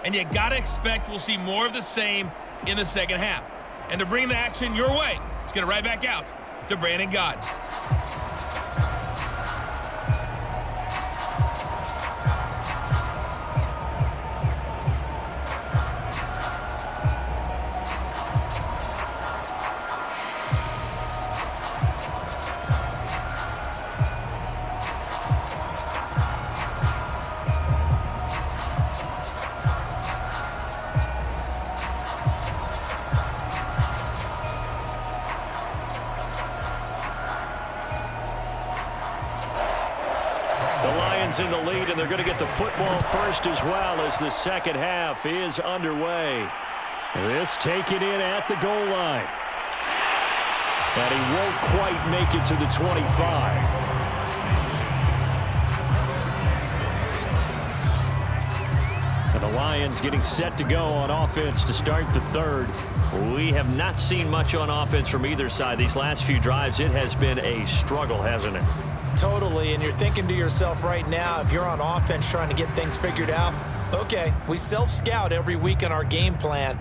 and you got to expect we'll see more of the same in the second half. And to bring the action your way, let's get it right back out to Brandon God. In the lead, and they're going to get the football first as well as the second half is underway. This taken in at the goal line. And he won't quite make it to the 25. And the Lions getting set to go on offense to start the third. We have not seen much on offense from either side. These last few drives, it has been a struggle, hasn't it? Totally, and you're thinking to yourself right now, if you're on offense trying to get things figured out, okay, we self-scout every week in our game plan.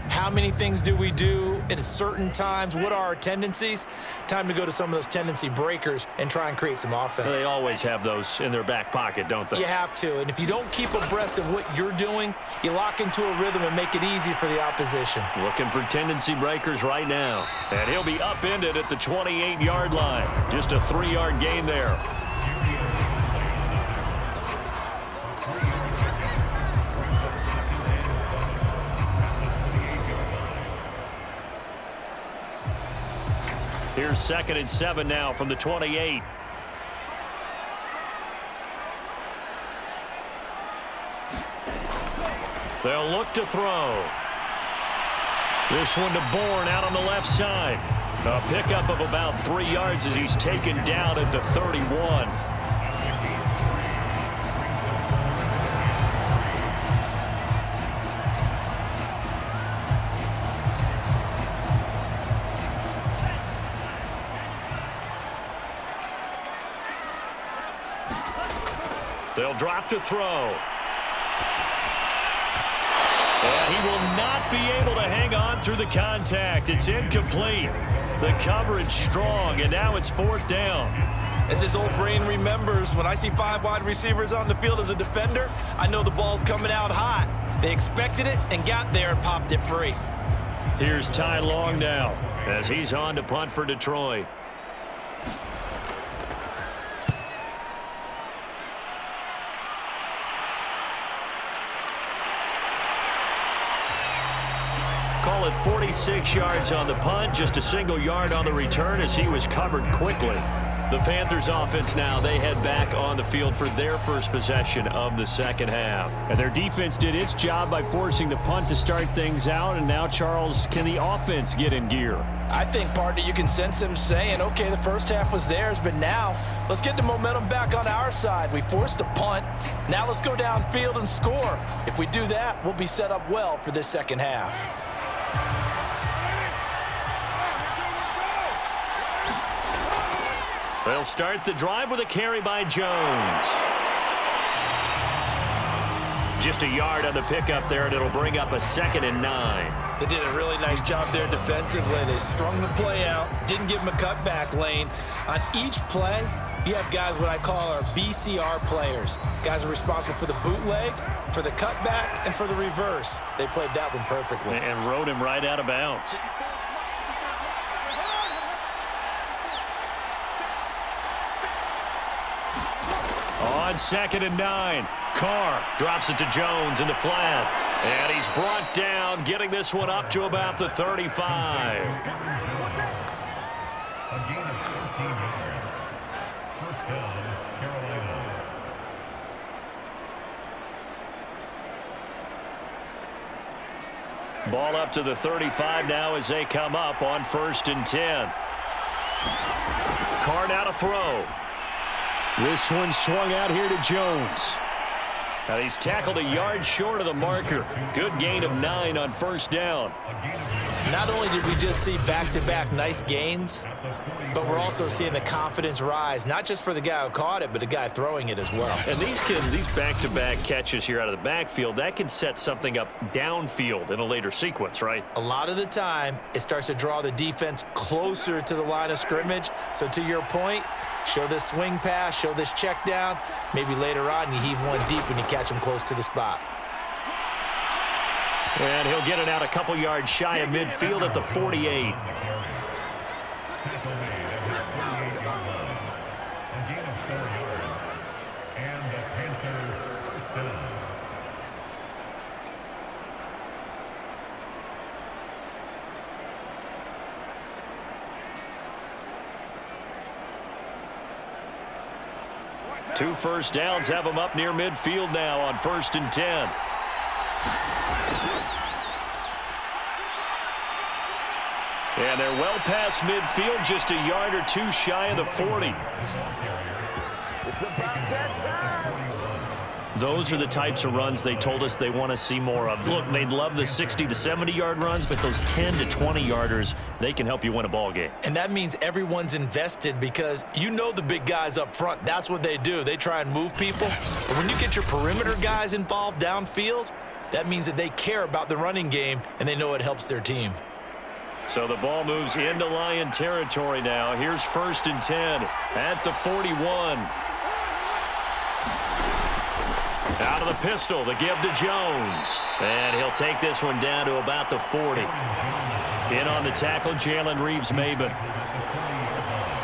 How many things do we do at certain times? What are our tendencies? Time to go to some of those tendency breakers and try and create some offense. They always have those in their back pocket, don't they? You have to, and if you don't keep abreast of what you're doing, you lock into a rhythm and make it easy for the opposition. Looking for tendency breakers right now. And he'll be upended at the 28-yard line. Just a 3-yard gain there. Here's 2nd and 7 now from the 28. They'll look to throw. This one to Bourne out on the left side. A pickup of about 3 yards as he's taken down at the 31. They'll drop to throw. And he will not be able to hang on through the contact. It's incomplete. The coverage strong, and now it's 4th down. As his old brain remembers, when I see 5 wide receivers on the field as a defender, I know the ball's coming out hot. They expected it and got there and popped it free. Here's Ty Long now as he's on to punt for Detroit. Call it 46 yards on the punt, just a single yard on the return as he was covered quickly. The Panthers offense now, they head back on the field for their first possession of the second half. And their defense did its job by forcing the punt to start things out, and now, Charles, can the offense get in gear? I think, partner, you can sense him saying, okay, the first half was theirs, but now let's get the momentum back on our side. We forced a punt. Now let's go downfield and score. If we do that, we'll be set up well for this second half. They'll start the drive with a carry by Jones. Just a yard on the pickup there, and it'll bring up a 2nd and 9. They did a really nice job there defensively. They strung the play out, didn't give him a cutback lane. On each play, you have guys what I call our BCR players. Guys are responsible for the bootleg, for the cutback, and for the reverse. They played that one perfectly. And rode him right out of bounds. On 2nd and 9, Carr drops it to Jones in the flat. And he's brought down, getting this one up to about the 35. Ball up to the 35 now as they come up on 1st and 10. Carr now to throw. This one swung out here to Jones. Now he's tackled a yard short of the marker. Good gain of 9 on 1st down. Not only did we just see back-to-back nice gains, but we're also seeing the confidence rise, not just for the guy who caught it, but the guy throwing it as well. And these back-to-back catches here out of the backfield, that can set something up downfield in a later sequence, right? A lot of the time, it starts to draw the defense closer to the line of scrimmage. So to your point, show this swing pass, show this check down. Maybe later on you heave one deep when you catch him close to the spot. And he'll get it out a couple yards shy of midfield at the 48. Two first downs have them up near midfield now on 1st and 10. And they're well past midfield, just a yard or two shy of the 40. Those are the types of runs they told us they want to see more of. Look, they'd love the 60 to 70-yard runs, but those 10 to 20-yarders, they can help you win a ball game. And that means everyone's invested because you know the big guys up front. That's what they do. They try and move people. But when you get your perimeter guys involved downfield, that means that they care about the running game, and they know it helps their team. So the ball moves into Lion territory now. Here's 1st and 10 at the 41. Out of the pistol, the give to Jones. And he'll take this one down to about the 40. In on the tackle, Jalen Reeves-Maben.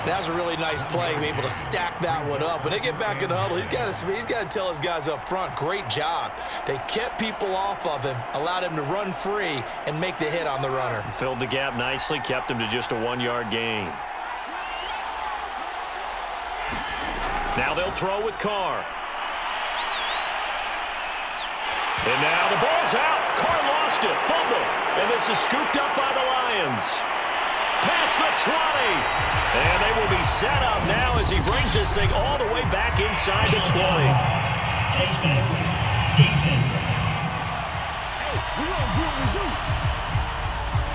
That was a really nice play, able to stack that one up. When they get back in the huddle, he's got to tell his guys up front, great job. They kept people off of him, allowed him to run free and make the hit on the runner. Filled the gap nicely, kept him to just a 1-yard gain. Now they'll throw with Carr. And now the ball's out. Carr lost it. Fumble. And this is scooped up by the Lions. Past the 20. And they will be set up now as he brings this thing all the way back inside the 20. Defense.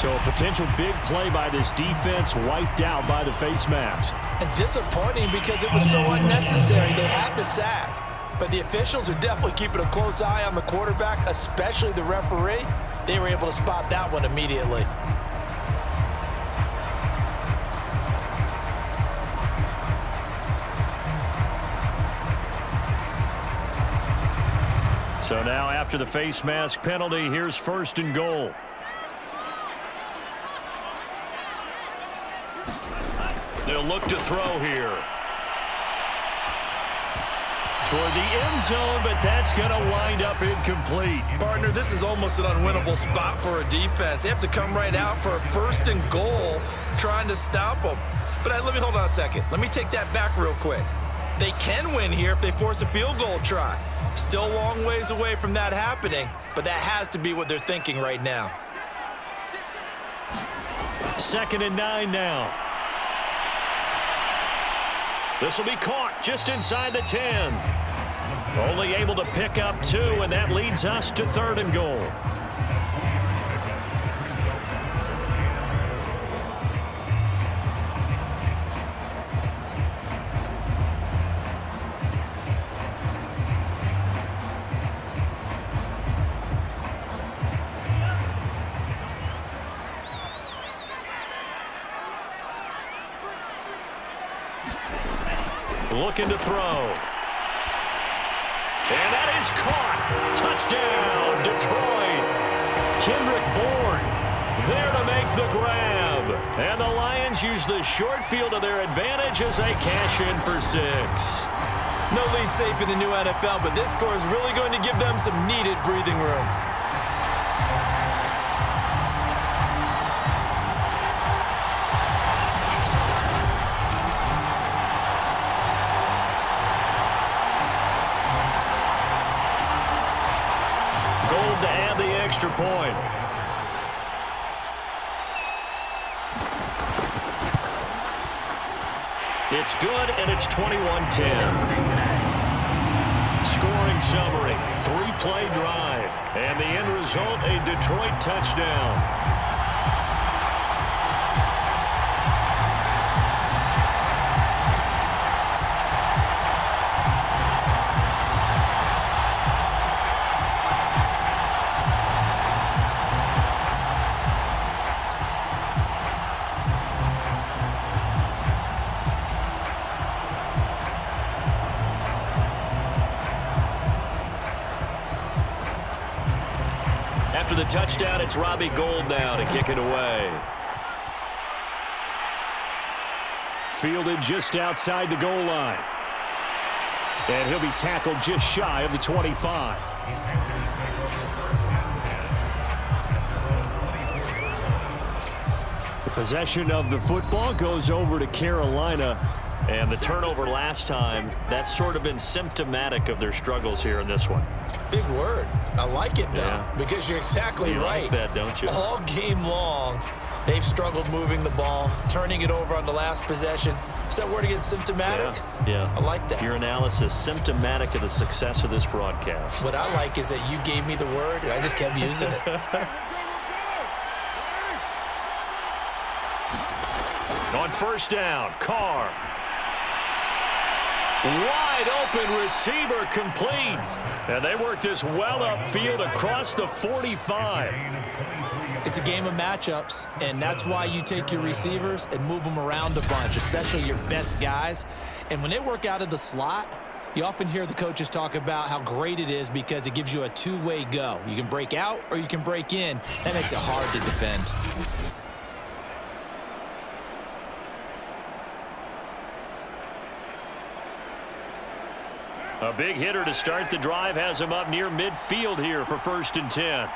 So a potential big play by this defense wiped out by the face mask. And disappointing because it was so unnecessary. They had the sack. But the officials are definitely keeping a close eye on the quarterback, especially the referee. They were able to spot that one immediately. So now after the face mask penalty, here's 1st and goal. They'll look to throw here. Toward the end zone, but that's going to wind up incomplete. Partner, this is almost an unwinnable spot for a defense. They have to come right out for a 1st and goal trying to stop them. But let me hold on a second. Let me take that back real quick. They can win here if they force a field goal try. Still a long ways away from that happening, but that has to be what they're thinking right now. 2nd and 9 now. This will be caught just inside the 10. Only able to pick up 2, and that leads us to 3rd and goal. Looking to throw. And that is caught. Touchdown, Detroit. Kendrick Bourne there to make the grab. And the Lions use the short field to their advantage as they cash in for 6. No lead safe in the new NFL, but this score is really going to give them some needed breathing room. Extra point. It's good, and it's 21-10. Scoring summary, 3-play drive, and the end result, a Detroit touchdown. After the touchdown, it's Robbie Gould now to kick it away. Fielded just outside the goal line. And he'll be tackled just shy of the 25. The possession of the football goes over to Carolina. And the turnover last time, that's sort of been symptomatic of their struggles here in this one. Big word. I like it, though, Yeah. because you're exactly You right. like that, don't you? All game long, they've struggled moving the ball, turning it over on the last possession. Is that word again, symptomatic? Yeah. I like that. Your analysis, symptomatic of the success of this broadcast. What I like is that you gave me the word, and I just kept using it. On first down, Carr. Wide open receiver complete. And they work this well upfield across the 45. It's a game of matchups, and that's why you take your receivers and move them around a bunch, especially your best guys. And when they work out of the slot, you often hear the coaches talk about how great it is because it gives you a two-way go. You can break out or you can break in. That makes it hard to defend. A big hitter to start the drive has him up near midfield here for 1st and 10.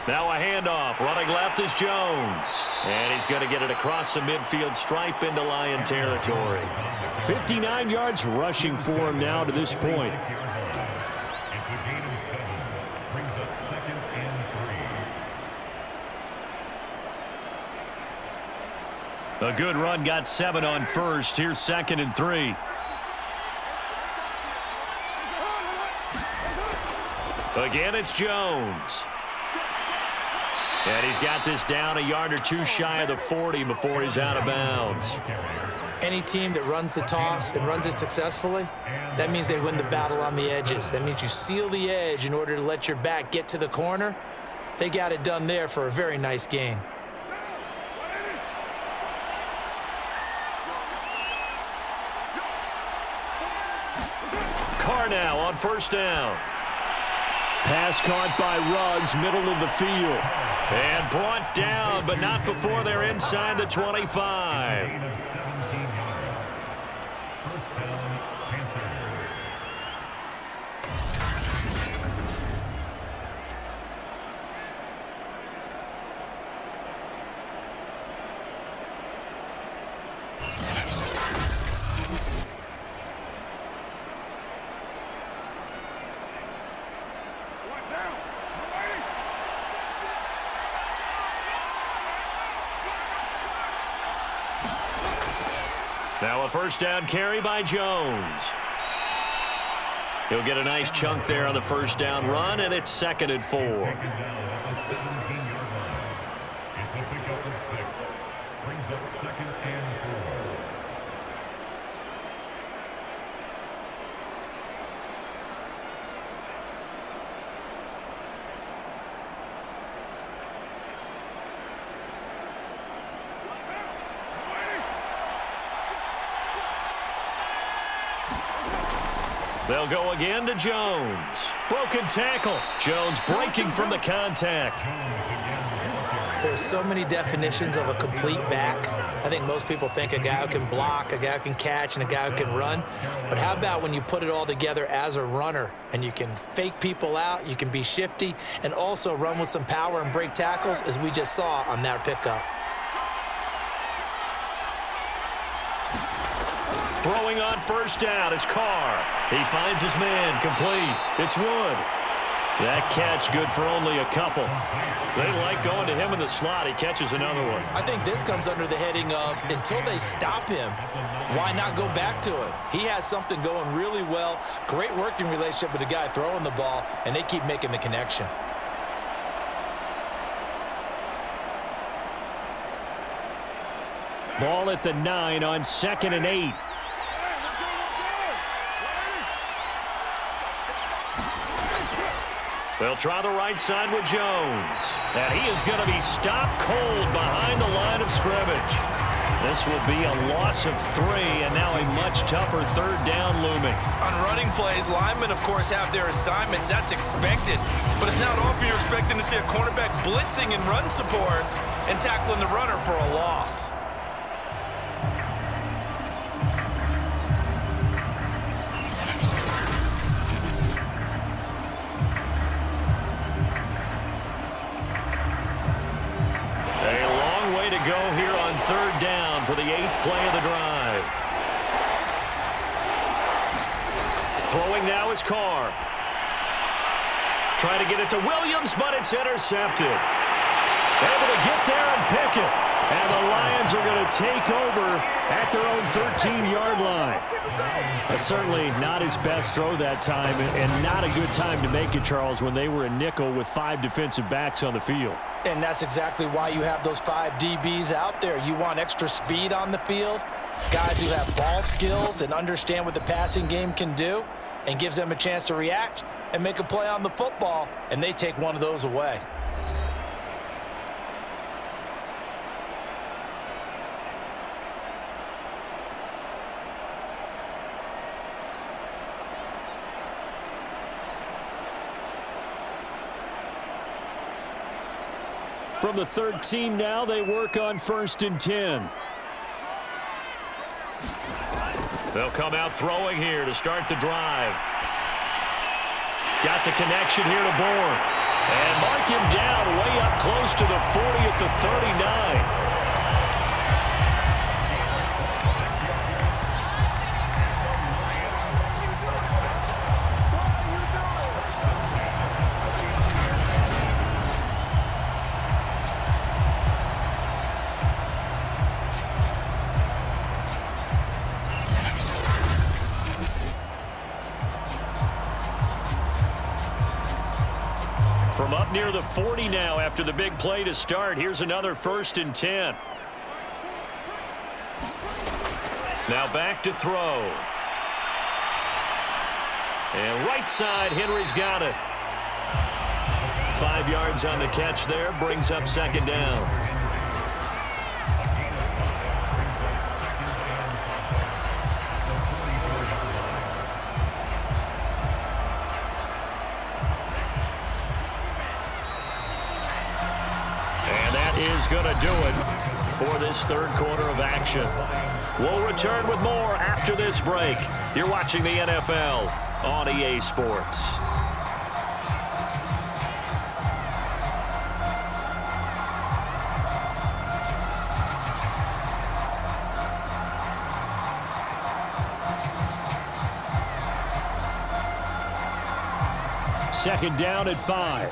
Now a handoff. Running left is Jones. And he's going to get it across the midfield stripe into Lion territory. 59 yards rushing for him now to this point. A good run got 7 on first. Here's 2nd and 3. Again, it's Jones. And he's got this down a yard or two shy of the 40 before he's out of bounds. Any team that runs the toss and runs it successfully, that means they win the battle on the edges. That means you seal the edge in order to let your back get to the corner. They got it done there for a very nice game. Carr now on first down. Pass caught by Ruggs, middle of the field. And brought down, but not before they're inside the 25. Now a first down carry by Jones. He'll get a nice chunk there on the first down run, and it's 2nd and 4. They'll go again to Jones. Broken tackle. Jones breaking from the contact. There's so many definitions of a complete back. I think most people think a guy who can block, a guy who can catch, and a guy who can run. But how about when you put it all together as a runner and you can fake people out, you can be shifty, and also run with some power and break tackles, as we just saw on that pickup. Throwing on first down is Carr. He finds his man, complete. It's Wood. That catch good for only a couple. They like going to him in the slot. He catches another one. I think this comes under the heading of, until they stop him, why not go back to it? He has something going really well. Great working relationship with the guy throwing the ball, and they keep making the connection. Ball at the 9 on 2nd and 8. They'll try the right side with Jones. And he is going to be stopped cold behind the line of scrimmage. This will be a loss of 3, and now a much tougher third down looming. On running plays, linemen, of course, have their assignments. That's expected. But it's not often you're expecting to see a cornerback blitzing in run support and tackling the runner for a loss. Go here on third down for the 8th play of the drive. Throwing now is Carr. Trying to get it to Williams, but it's intercepted. Able to get there and pick it. And the Lions are going to take over at their own 13-yard line. Certainly not his best throw that time, and not a good time to make it, Charles, when they were a nickel with 5 defensive backs on the field. And that's exactly why you have those 5 DBs out there. You want extra speed on the field, guys who have ball skills and understand what the passing game can do, and gives them a chance to react and make a play on the football, and they take one of those away. From the 13 now, they work on 1st and 10. They'll come out throwing here to start the drive. Got the connection here to Bourne. And mark him down way up close to the 40 at the 39. From up near the 40 now after the big play to start. Here's another 1st and 10. Now back to throw. And right side, Henry's got it. 5 yards on the catch there, brings up 2nd down. Is going to do it for this 3rd quarter of action. We'll return with more after this break. You're watching the NFL on EA Sports. Second down at 5.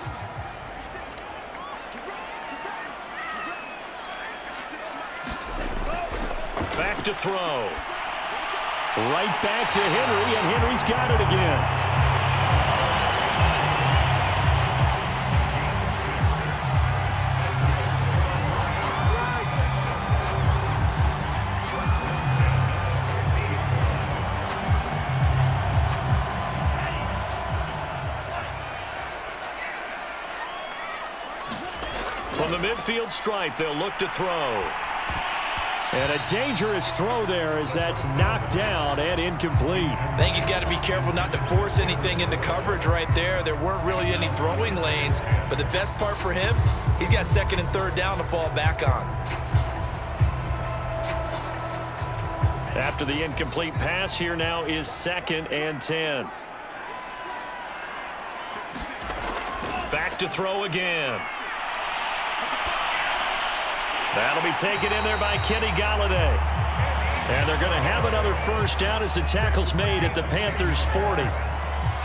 Back to throw. Right back to Henry, and Henry's got it again. From the midfield stripe, they'll look to throw. And a dangerous throw there as that's knocked down and incomplete. I think he's got to be careful not to force anything into coverage right there. There weren't really any throwing lanes, but the best part for him, he's got 2nd and 3rd down to fall back on. After the incomplete pass, here now is 2nd and 10. Back to throw again. That'll be taken in there by Kenny Galladay. And they're going to have another 1st down as the tackle's made at the Panthers' 40.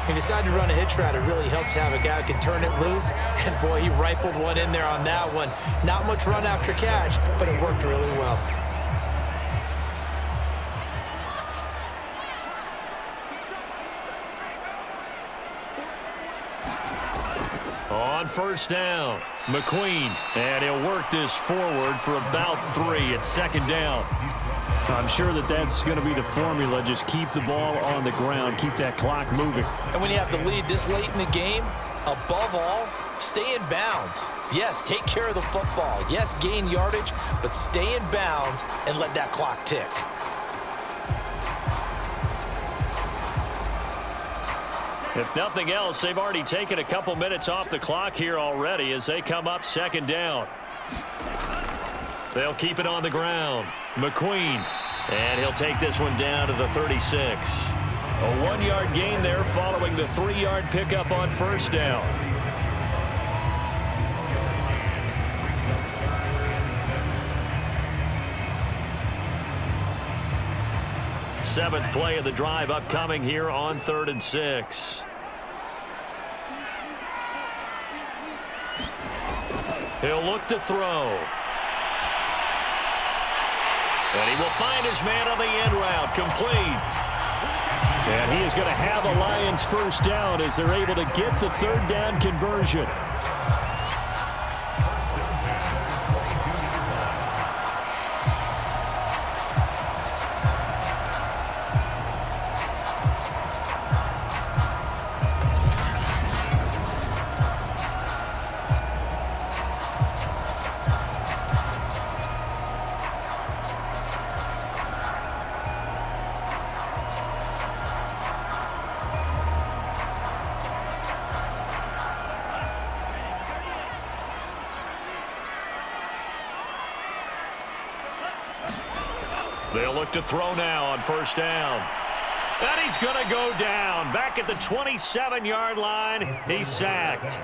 He decided to run a hitch route. It really helped to have a guy who can turn it loose. And, boy, he rifled one in there on that one. Not much run after catch, but it worked really well. On 1st down, McQueen, and he'll work this forward for about 3 at 2nd down. I'm sure that's going to be the formula. Just keep the ball on the ground, keep that clock moving. And when you have the lead this late in the game, Above all, stay in bounds. Yes, take care of the football. Yes, gain yardage, but stay in bounds and let that clock tick. If nothing else, they've already taken a couple minutes off the clock here already as they come up second down. They'll keep it on the ground. McQueen. And he'll take this one down to the 36. A 1-yard gain there following the 3-yard pickup on first down. Seventh play of the drive upcoming here on 3rd and 6. He'll look to throw. And he will find his man on the end route, complete. And he is going to have a Lions first down as they're able to get the 3rd down conversion. They'll look to throw now on first down. And he's going to go down. Back at the 27-yard line, he's sacked.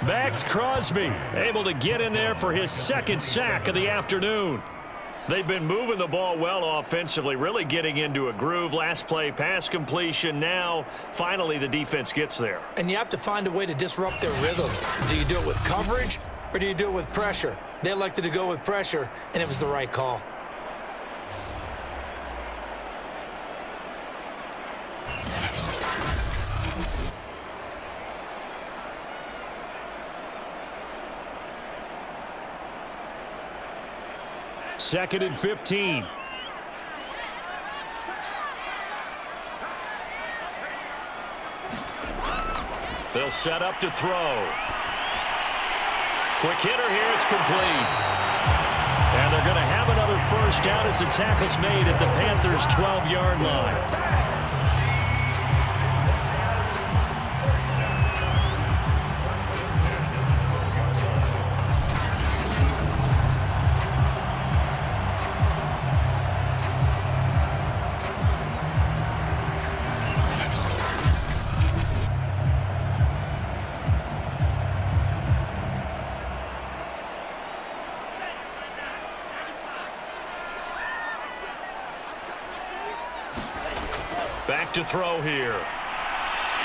Max Crosby able to get in there for his 2nd sack of the afternoon. They've been moving the ball well offensively, really getting into a groove. Last play, pass completion. Now, finally, the defense gets there. And you have to find a way to disrupt their rhythm. Do you do it with coverage or do you do it with pressure? They elected to go with pressure, and it was the right call. Second and 15. They'll set up to throw. Quick hitter here, it's complete. And they're going to have another first down as the tackle's made at the Panthers' 12-yard line. Back to throw here.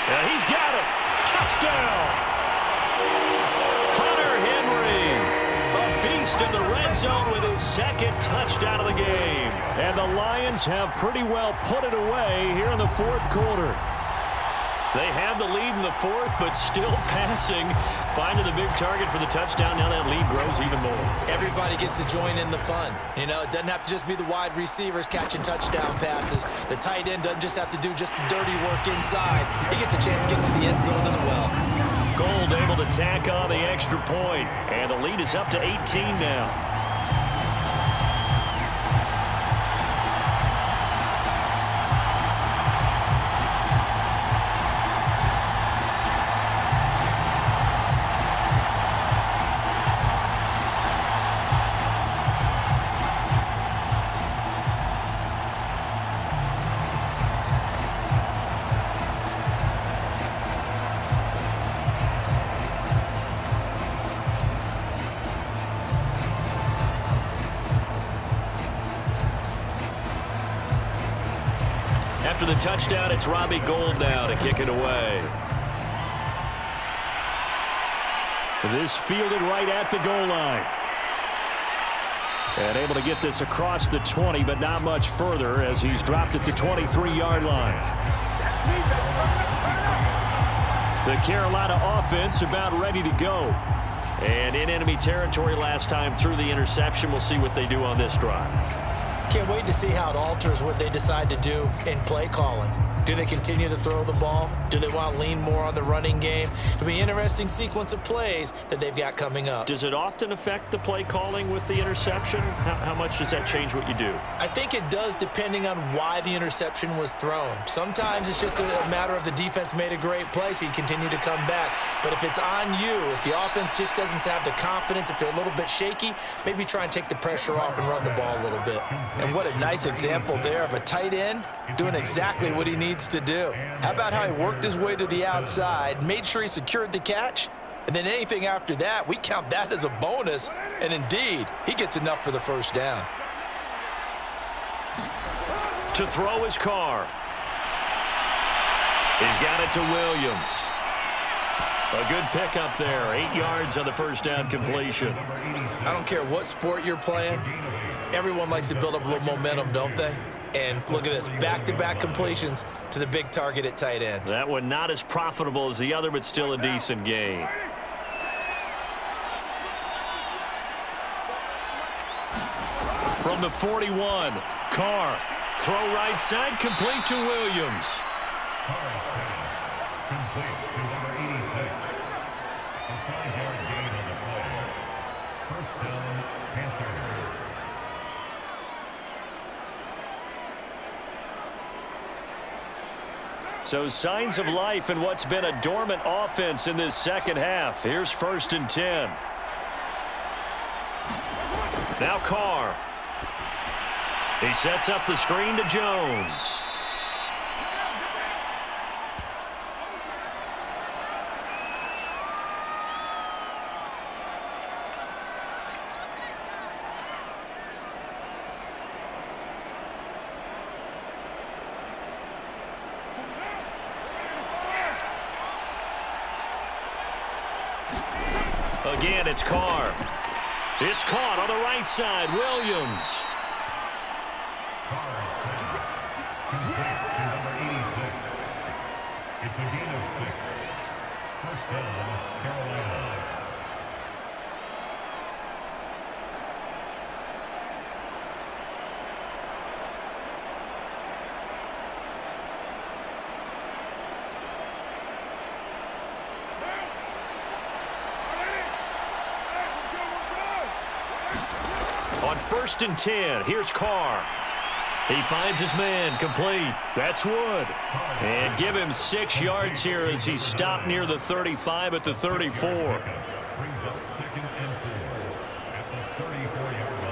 And he's got it. Touchdown. Hunter Henry, a beast in the red zone with his 2nd touchdown of the game. And the Lions have pretty well put it away here in the 4th quarter. They have the lead in the 4th, but still passing. Finding the big target for the touchdown. Now that lead grows even more. Everybody gets to join in the fun. You know, it doesn't have to just be the wide receivers catching touchdown passes. The tight end doesn't just have to do just the dirty work inside. He gets a chance to get to the end zone as well. Gold able to tack on the extra point. And the lead is up to 18 now. After the touchdown, it's Robbie Gould now to kick it away. This fielded right at the goal line. And able to get this across the 20, but not much further as he's dropped at the 23-yard line. The Carolina offense about ready to go. And in enemy territory last time through the interception. We'll see what they do on this drive. Can't wait to see how it alters what they decide to do in play calling. Do they continue to throw the ball? Do they want to lean more on the running game? It'll be an interesting sequence of plays that they've got coming up. Does it often affect the play calling with the interception? How much does that change what you do? I think it does, depending on why the interception was thrown. Sometimes it's just a matter of the defense made a great play, so you continue to come back. But if it's on you, if the offense just doesn't have the confidence, if they're a little bit shaky, maybe try and take the pressure off and run the ball a little bit. And what a nice example there of a tight end doing exactly what he needs to do. How about how he worked his way to the outside, made sure he secured the catch, and then anything after that, we count that as a bonus. And indeed, he gets enough for the first down. To throw his car. He's got it to Williams. A good pickup there. 8 yards on the first down completion. I don't care what sport you're playing. Everyone likes to build up a little momentum, don't they? And look at this, back-to-back completions to the big target at tight end. That one not as profitable as the other, but still a decent gain. From the 41, Carr. Throw right side, complete to Williams. Complete to number 86. A 5-yard gain on the play. First down, Panthers. So signs of life in what's been a dormant offense in this second half. Here's 1st and 10. Now Carr. He sets up the screen to Jones. Again, it's Carr. It's caught on the right side. Williams. Complete to number 86. It's a gain of 6. First down, Carolina. On 1st and 10, here's Carr. He finds his man, complete. That's Wood. And give him 6 yards here as he stopped near the 35 at the 34. Brings up 2nd and 4 at the 34-yard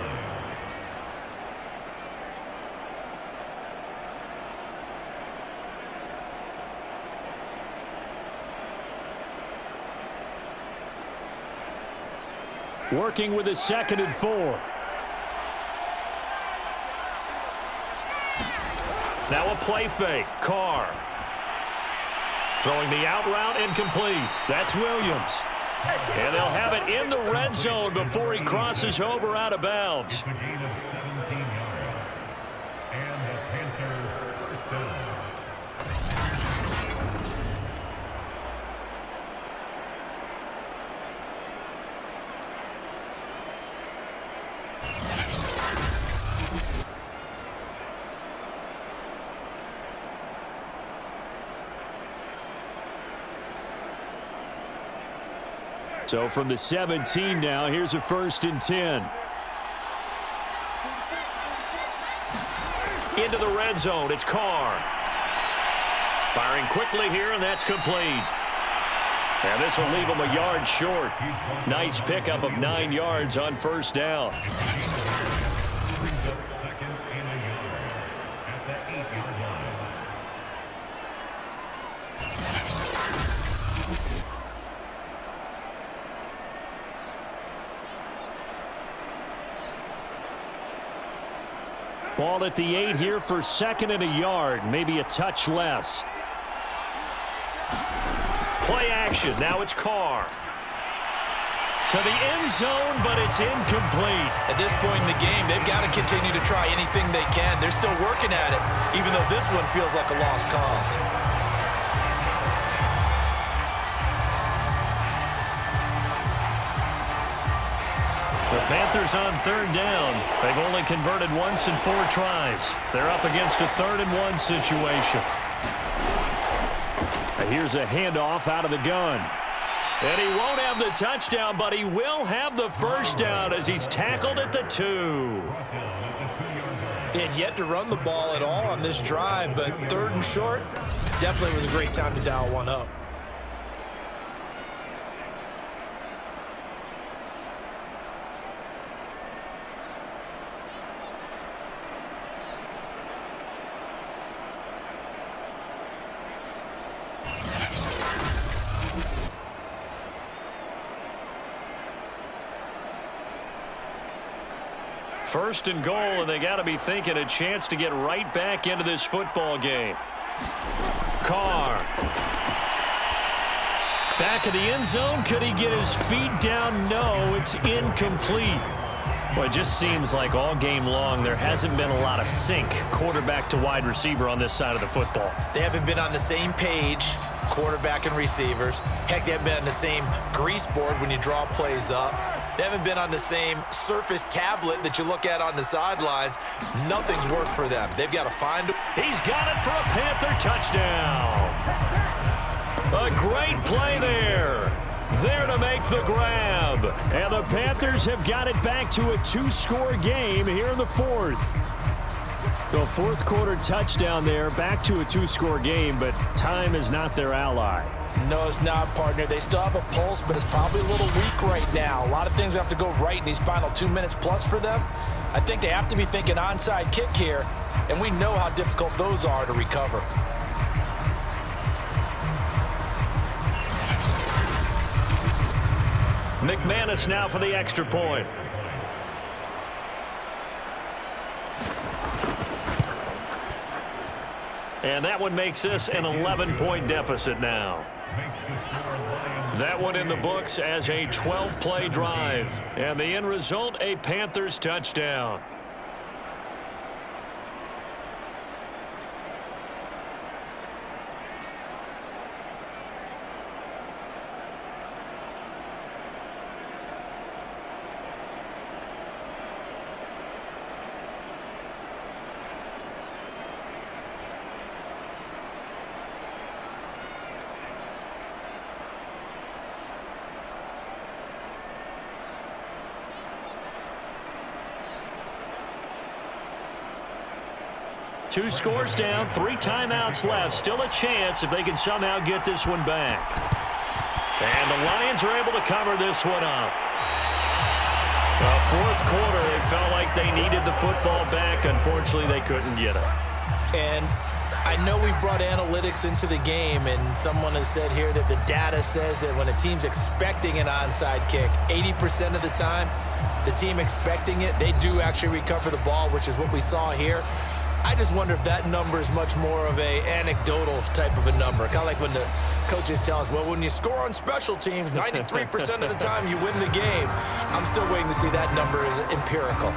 line. Working with his 2nd and 4. Now a play fake. Carr. Throwing the out route incomplete. That's Williams. And they'll have it in the red zone before he crosses over out of bounds. It's a gain of 17 yards. And the Panthers first down. So from the 17 now, here's a 1st and 10. Into the red zone, it's Carr. Firing quickly here, and that's complete. And this will leave him a yard short. Nice pickup of 9 yards on 1st down. Brings up 2nd and a yard at the 8-yard line. Ball at the 8 here for 2nd and a yard, maybe a touch less. Play action, now it's Carr. To the end zone, but it's incomplete. At this point in the game, they've got to continue to try anything they can. They're still working at it, even though this one feels like a lost cause. The Panthers on 3rd down. They've only converted once in 4 tries. They're up against a 3rd and 1 situation. Here's a handoff out of the gun. And he won't have the touchdown, but he will have the first down as he's tackled at the 2. They had yet to run the ball at all on this drive, but 3rd and short, definitely was a great time to dial one up. First and goal, and they got to be thinking a chance to get right back into this football game. Carr. Back of the end zone. Could he get his feet down? No, it's incomplete. Well, it just seems like all game long there hasn't been a lot of sync quarterback to wide receiver on this side of the football. They haven't been on the same page, quarterback and receivers. Heck, they haven't been on the same grease board when you draw plays up. They haven't been on the same surface tablet that you look at on the sidelines. Nothing's worked for them. They've got to find. He's got it for a Panther touchdown. A great play there. There to make the grab. And the Panthers have got it back to a 2-score game here in the 4th. The 4th quarter touchdown there, back to a 2-score game, but time is not their ally. No, it's not, partner. They still have a pulse, but it's probably a little weak right now. A lot of things have to go right in these final 2 minutes plus for them. I think they have to be thinking onside kick here, and we know how difficult those are to recover. McManus now for the extra point. And that one makes this an 11-point deficit now. That one in the books as a 12-play drive. And the end result, a Panthers touchdown. Two scores down, 3 timeouts left. Still a chance if they can somehow get this one back. And the Lions are able to cover this one up. The 4th quarter, they felt like they needed the football back. Unfortunately, they couldn't get it. And I know we brought analytics into the game, and someone has said here that the data says that when a team's expecting an onside kick, 80% of the time, the team expecting it, they do actually recover the ball, which is what we saw here. I just wonder if that number is much more of a anecdotal type of a number. Kind of like when the coaches tell us, well, when you score on special teams, 93% of the time you win the game. I'm still waiting to see that number is empirical.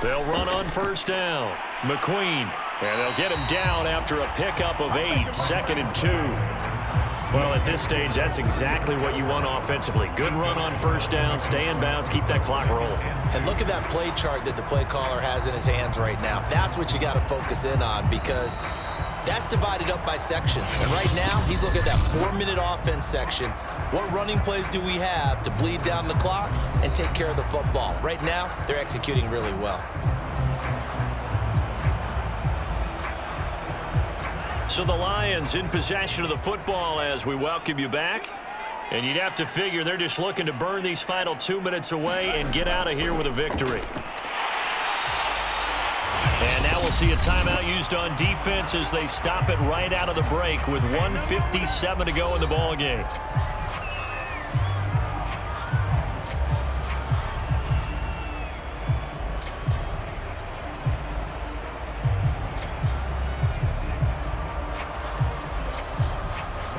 They'll run on first down. McQueen. And they'll get him down after a pickup of 8, 2nd and 2. Well, at this stage, that's exactly what you want offensively. Good run on first down, stay in bounds, keep that clock rolling. And look at that play chart that the play caller has in his hands right now. That's what you got to focus in on, because that's divided up by sections. And right now, he's looking at that 4-minute offense section. What running plays do we have to bleed down the clock and take care of the football? Right now, they're executing really well. So the Lions in possession of the football as we welcome you back. And you'd have to figure they're just looking to burn these final 2 minutes away and get out of here with a victory. And now we'll see a timeout used on defense as they stop it right out of the break with 1:57 to go in the ball game.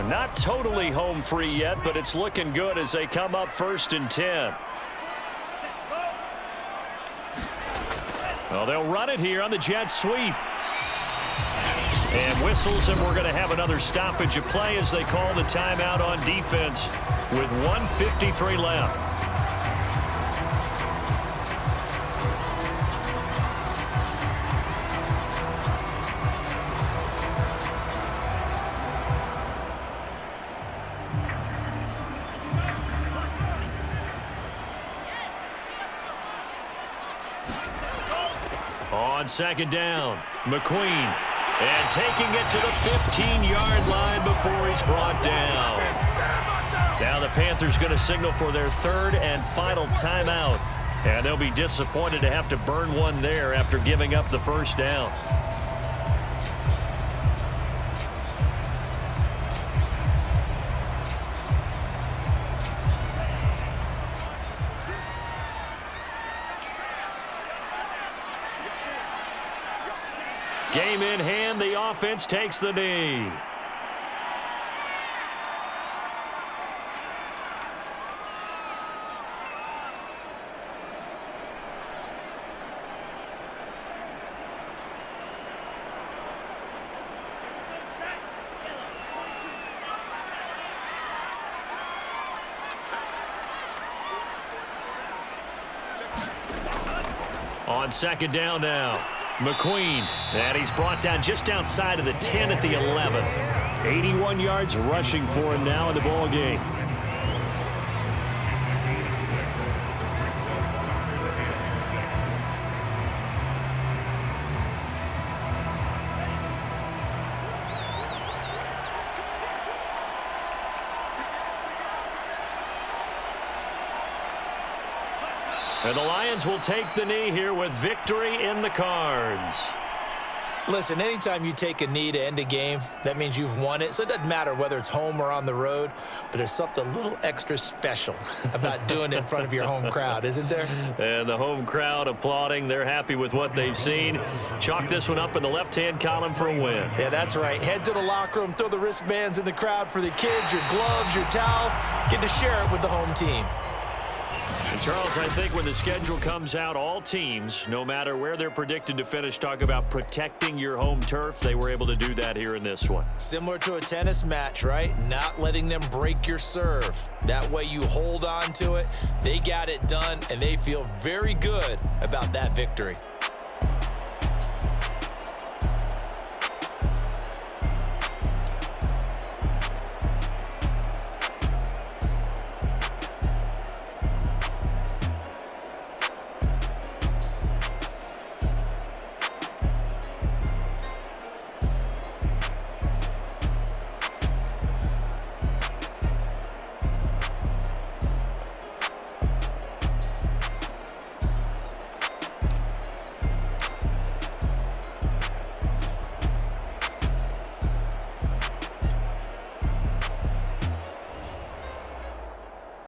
Not totally home free yet, but it's looking good as they come up 1st and 10. Well, they'll run it here on the jet sweep. And whistles, and we're going to have another stoppage of play as they call the timeout on defense with 1:53 left. On second down, McQueen. And taking it to the 15-yard line before he's brought down. Now the Panthers going to signal for their third and final timeout. And they'll be disappointed to have to burn one there after giving up the first down. Game in hand, the offense takes the knee. On second down now. McQueen, and he's brought down just outside of the 10 at the 11. 81 yards rushing for him now in the ball game. And the Lions will take the knee here with victory in the cards. Listen, anytime you take a knee to end a game, that means you've won it. So it doesn't matter whether it's home or on the road, but there's something a little extra special about doing it in front of your home crowd, isn't there? And the home crowd applauding. They're happy with what they've seen. Chalk this one up in the left-hand column for a win. Yeah, that's right. Head to the locker room, throw the wristbands in the crowd for the kids, your gloves, your towels. Get to share it with the home team. And Charles, I think when the schedule comes out, all teams, no matter where they're predicted to finish, talk about protecting your home turf. They were able to do that here in this one. Similar to a tennis match, right? Not letting them break your serve. That way you hold on to it. They got it done, and they feel very good about that victory.